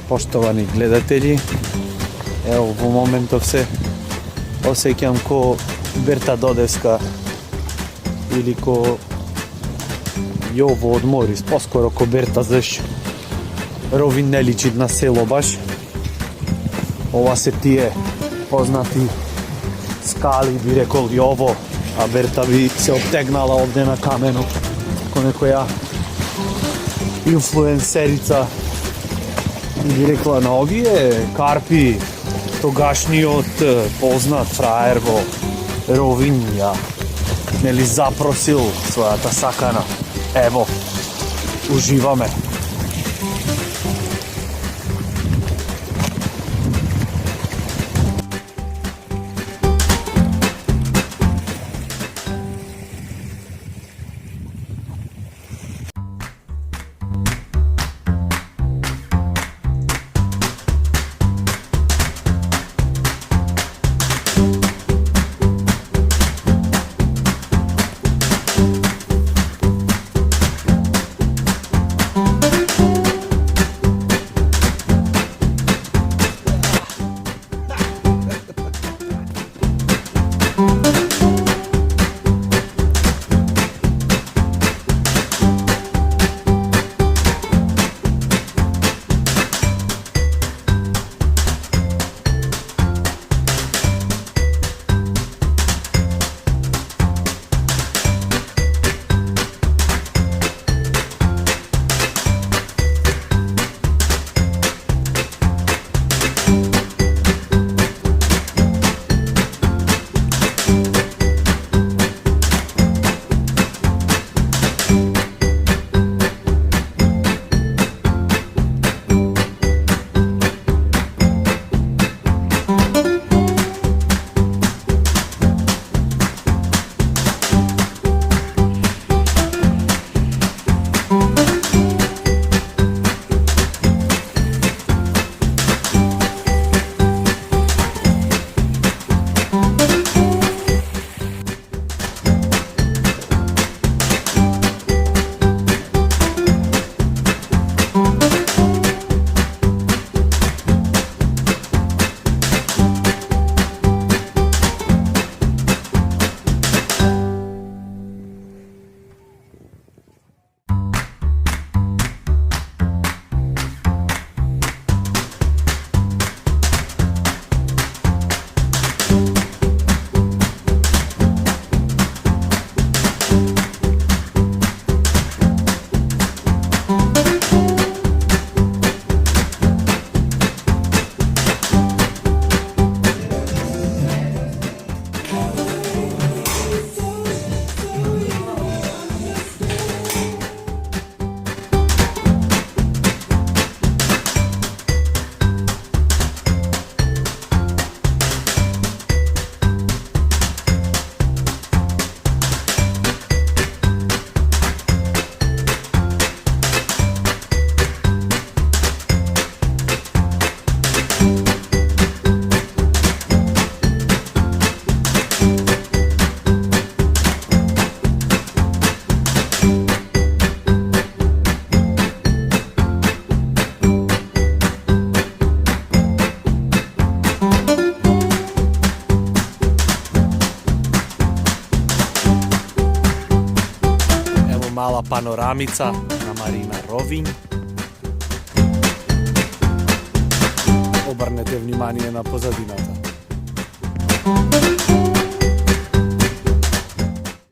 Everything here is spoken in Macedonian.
Poštovani gledatelji, evo во моментов се осеќам ко Берта Додевска или ко Јово од Морис, поскоро ко Берта, заш Ровин не личи на село баш. Ова се тие познати скали, би рекол Јово, а Берта би се обтегнала овде на камено ко некоја инфлуенсерица и би рекла на овие карпи тогашниот познат фраер во Ровин ја нели запросил својата сакана. Ево, уживаме. Mala panoramica na Marina Ровин. Обърнете внимание на позадината.